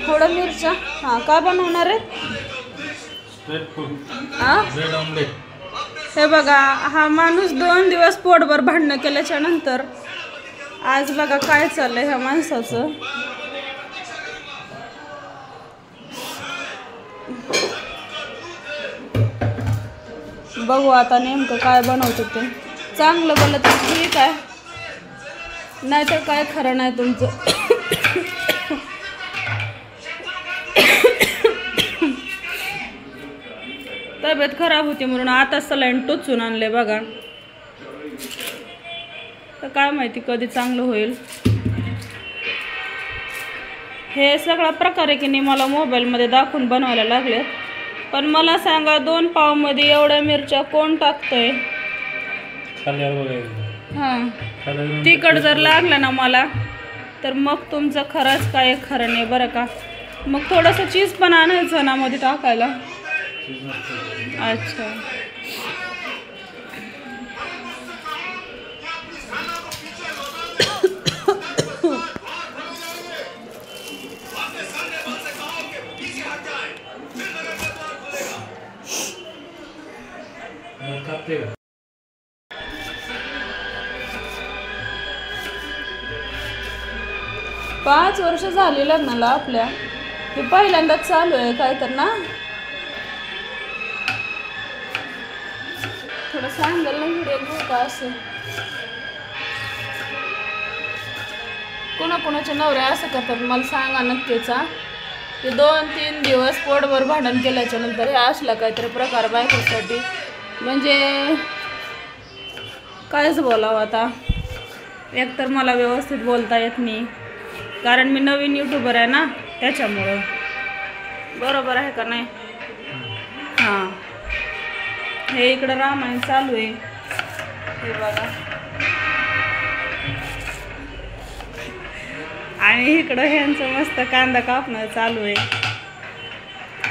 थोडं मिरच्या. हां, काय बनवणार आहे? Street food. हां, ब्रेड ऑमलेट. हे बघा, हा माणूस 2 दिवस पोटभर भांडणं केल्याच्या नंतर आज बघा काय चाललंय ह्या माणसाचं. बघू आता नेमकं काय बनवतो ते. चांगलं बोललं तर ठीक आहे, नाहीतर काय खरं नाही तुमचं. तब्येत खराब होती म्हणून आता सलाईन टोचून आणले बघा. तर काय माहिती कधी चांगलं होईल. हे सगळा प्रकार आहे की नाही मला मोबाईलमध्ये दाखवून बनवायला लागले. पण मला सांगा 2 पावमध्ये एवढ्या मिरच्या कोण टाकतंय? हां, तिखट जर लागलं ना मला तर मग तुमचं खरंच काय खरं नाही बरं का. मग थोडंसं चीज पण आणायचं ना मध्ये टाकायला. अच्छा, कापते का? 5 वर्ष झाली लग्नाला आपल्या. हे पहिल्यांदाच चालू आहे काय तर ना. थोडं सांगाल ना व्हिडिओ घेऊ का असं. कोणाकोणाचे नवरे असं करतात मला सांगा नक्कीच. की 2-3 दिवस पोटभर भांडण केल्याच्या नंतर हे असला काहीतरी प्रकार बायकोसाठी. म्हणजे कायच बोलावं आता. एकतर मला व्यवस्थित बोलता येत नाही कारण मी नवीन यूट्यूबर आहे ना, त्याच्यामुळं. बरोबर आहे का नाही? हां, हे इकडं रामायण चालू आहे हे बघा. आणि इकडं ह्यांचं मस्त कांदा कापणं चालू आहे.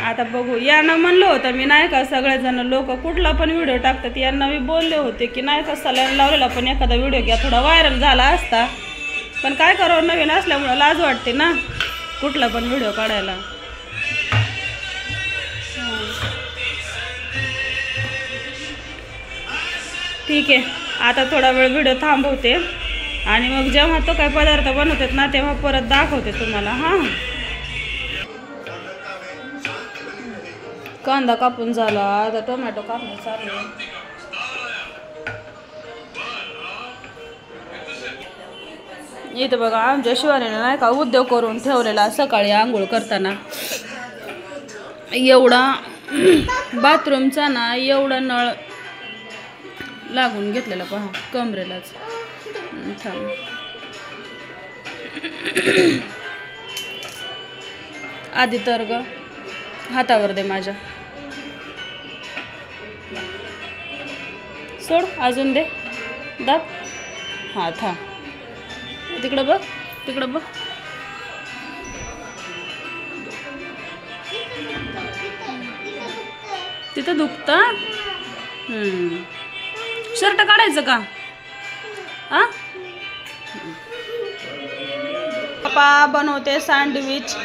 आता बघू. यांना म्हणलं होतं मी नाही का, सगळेजण लोक कुठला पण व्हिडिओ टाकतात, यांना मी बोलले होते की नाही का सलाईन लावलेला पण एखादा व्हिडिओ घ्या, थोडा व्हायरल झाला असता. पण काय करावं, नवीन असल्यामुळं लाज वाटते ना कुठला पण व्हिडिओ काढायला. ठीक आहे, आता थोडा वेळ व्हिडिओ थांबवते आणि मग जेव्हा तो काय पदार्थ बनवतात ना तेव्हा परत दाखवते तुम्हाला. हां, कांदा कापून झाला, आता टोमॅटो कापणं चालू आहे. इथं बघा आमच्या शिवानीने नाही का उद्योग करून ठेवलेला. सकाळी आंघोळ करताना एवढा बाथरूमचा ना एवढा नळ लागून घेतलेला पहा कमरेलाच. थांब, आधी तर ग हातावर दे माझ्या. सोड, अजून दे दाब. हां, थांब, तिकडं बघ, तिकडं बघ. तिथं दुखतं. शर्ट काढायचं का? हां, पप्पा बनवते सँडविच.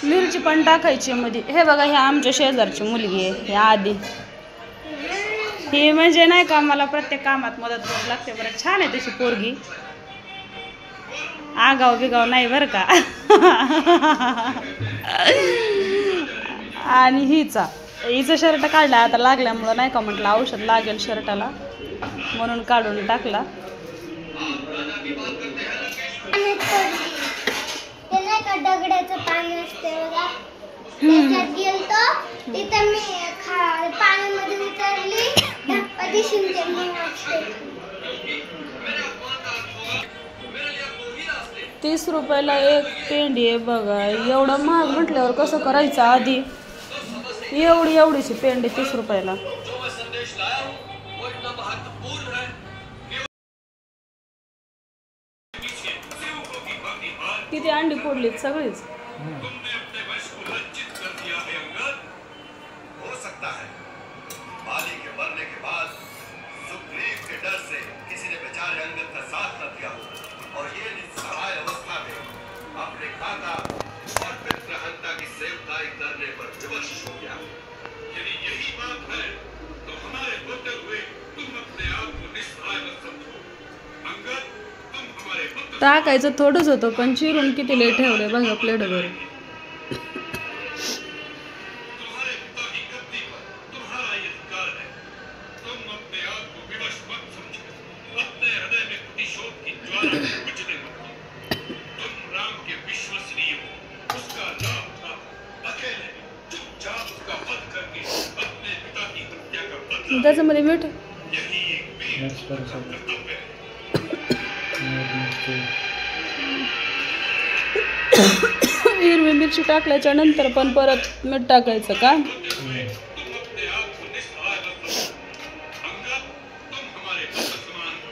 मिरची पण टाकायची मध्ये. हे बघा, ही आमच्या शेजारची मुलगी आहे. हे आधी ही म्हणजे नाही का मला प्रत्येक कामात मदत करू लागते. बरं छान आहे तशी पोरगी. आगाव बिगाव नाही बरं का. आणि हिचं शर्ट काढला आता लागल्यामुळं नाही का, म्हटलं औषध लागेल शर्टाला म्हणून काढून टाकला. दगडाचं पाणी असते बघा, त्याच्यात गेलतो तिथं मी पाण्यामध्ये उतरली, धप्पा दिसून ते मग 30 रुपयाला एक पेंडी आहे बघा. एवढं महाग म्हटल्यावर कसं करायचं. आधी एवढीशी पेंडी 30 रुपयाला. किती अंडी फोडलीत सगळीच. था और मित्रहंता की सेवकाई करने पर विवश हो गया। यदि यही बात है तो हमारे होते हुए तुम अपने आप को निस्सहाय मत समझो। अंगद, तुम हमारे पुत्र टाकायचं थोडंच होतं पण चिरून किती लय ठेवलंय बघा प्लेटवर. तुम्हारे पिता की गद्दी पर तुम्हारा ये अधिकार है। तुम अपने आप को विवश मत समझो। अपने हृदय में प्रतिशोध की ज्वाला को बुझने मत दो। तुम राम के विश्वसनीय हो, उसका लाभ था। अकेले चुपचाप उसका वध करके अपने पिता की हत्या का बदला लो। त्याच्यामध्ये मीठ यही एक वीर Next का person. कर्तव्य है। हिरवी मिरची टाकल्याच्या नंतर पण परत मीठ टाकायचं का? तुम अपने आप को निस्सहाय मत समझो। अंगद, तुम हमारे पुत्र समान हो।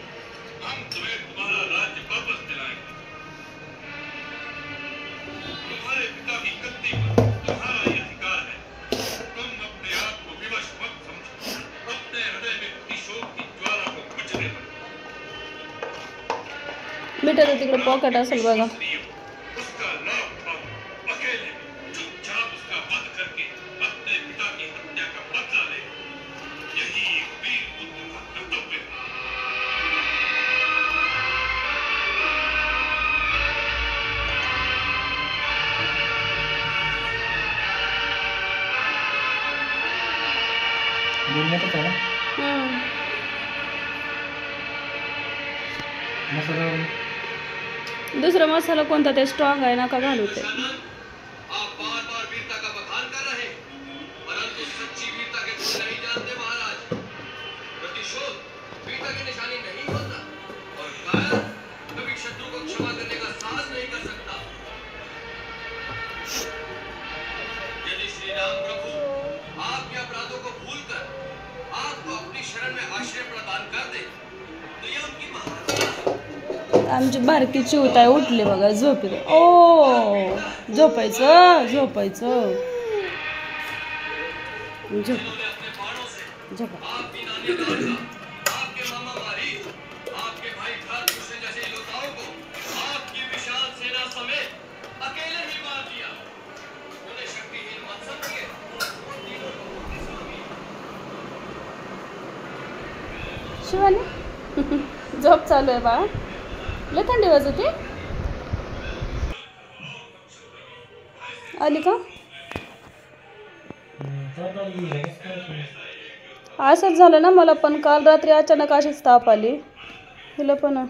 हम तुम्हें तुम्हारा राज्य वापस दिलाएंगे। तुम्हारे पिता की गद्दी पर तुम्हारा ये अधिकार है। तुम अपने आप को विवश मत समझो। अपने हृदय में प्रतिशोध की ज्वाला को बुझने मत दो। मिठाचं तिकडे पॉकेट असेल बघा. उसका लाभ था। अकेले चुपचाप उसका वध करके अपने पिता की हत्या का बदला ले। यही एक वीर पुत्र का कर्तव्य है। बोलण्यातच आहे ना हम्म. मसाला. दुसरा मसाला कोणता ते स्ट्रॉंग आहे नका घालू ते. आप बार बार वीरता का बखान कर रहे हैं, परंतु सच्ची वीरता के गुण नहीं जानते महाराज। प्रतिशोध वीरता की निशानी नहीं होता और कायर कभी शत्रु को क्षमा करने का साहस नहीं कर सकता। यदि श्री राम प्रभु आपके अपराधों को भूलकर आपको अपनी शरण में आश्रय प्रदान कर दे तो यह उनकी महानता है। आमची बारकी चिवताय उठली बघा झोपली. ओ झोपायचं झोपायचं झोप उन्होंने अपने बाणों से झोपा. आपकी नानी दादा, आपके मामा मारी, आपके भाई खान कृष्ण जैसे योद्धाओं को आपकी विशाल सेना समेत अकेले ही मार दिया। उन्हें शक्तिहीन मत समझिए। शिवानी झोप चालू आहे बाळा. लय थंडी वाजते आली का? असंच झालं ना मला पण काल रात्री अचानक अशीच ताप आली तिला पण.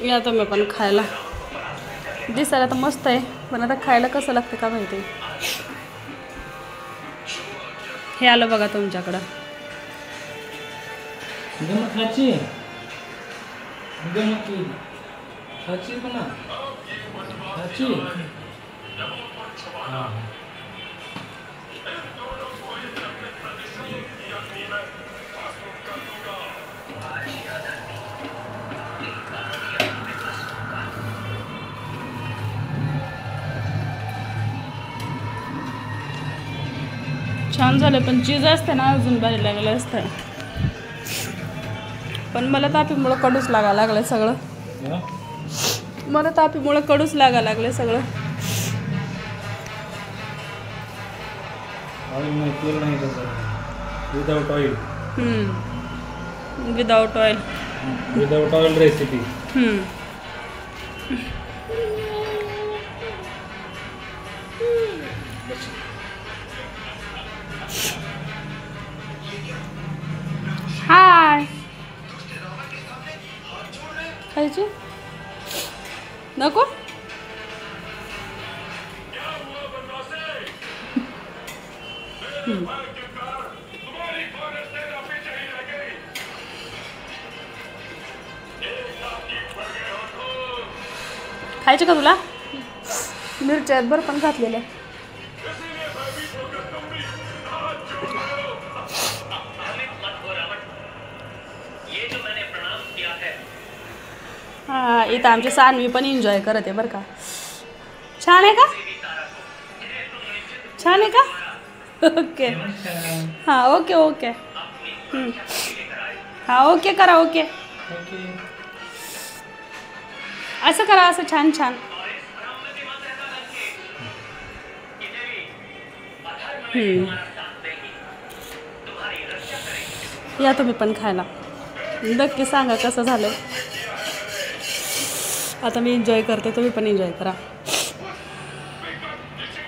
या तुम्ही पण खायला. दिसायला तर मस्त आहे पण आता खायला कसं लागतं का माहिती. हे आलं बघा तुमच्याकडं. खाची खाची पण खाची. छान झालं पण चीज असते ना अजून भारी लागलं असतं. पण मला तापीमुळं कडूच लागायला लागलं सगळं. मला तापीमुळं कडूच लागायला लागलं सगळं. तेल नाही तसं without oil. Without oil. Without oil recipe. हाय खायची नको. खायचे का तुला? मिरच्या आहेत बरं पण घातलेल्या. हां इथं आमची सानवी पण एन्जॉय करत आहे बरं का. छान आहे का? छान आहे का? ओके हां ओके ओके हां ओके करा ओके ओके. असं करा असं छान छान या तुम्ही पण खायला नक्की सांगा कसं झालं. आता मी एन्जॉय करते तुम्ही पण एन्जॉय करा.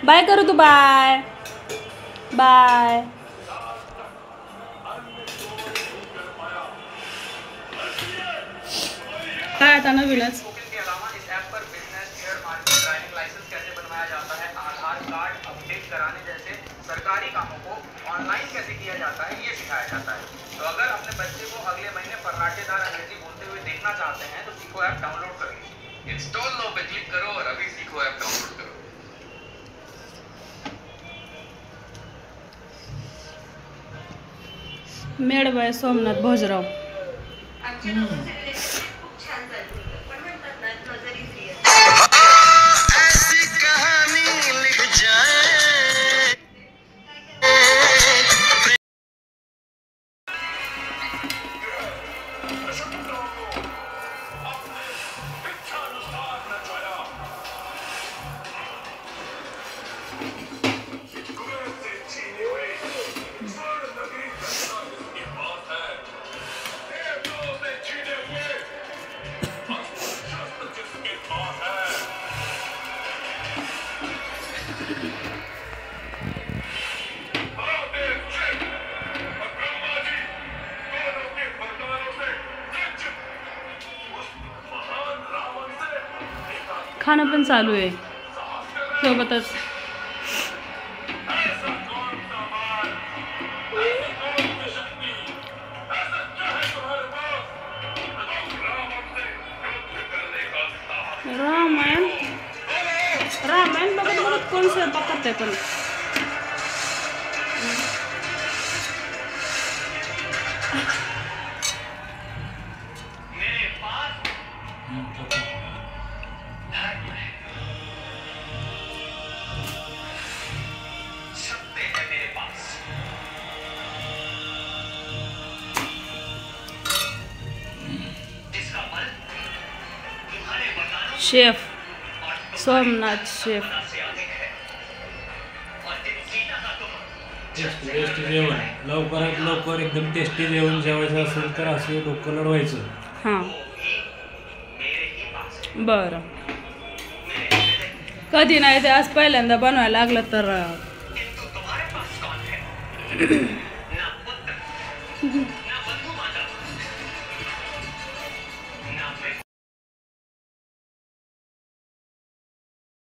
बाय करू तू बाय बाय. काय आता नवीनच के अलावा इस ऐप पर business, share market, driving licence कैसे बनवाया जाता है, आधार कार्ड अपडेट कराने जैसे सरकारी कामों को ऑनलाइन कैसे किया जाता है, ये सिखाया जाता है. तो अगर अपने बच्चे को अगले महीने फर्राटेदार अंग्रेजी बोलते हुए देखना चाहते हैं तो सीखो ऐप डाउनलोड करें. इंस्टॉल नाउ पे क्लिक करो और अभी सीखो ऐप डाउनलोड करो. Made by Somnath Bhojrao. खाणं पण चालू आहे सोबतच. रामायण रामायण बघत बघत कोण स्वयंपाक करते पण. Chef Somnath chef. टेस्टी जेवण लवकरात लवकर एकदम टेस्टी जेवण जेवायचं असेल तर असं डोकं लढवायचं. हां बरं. कधी नाही ते आज पहिल्यांदा बनवायला लागलं तर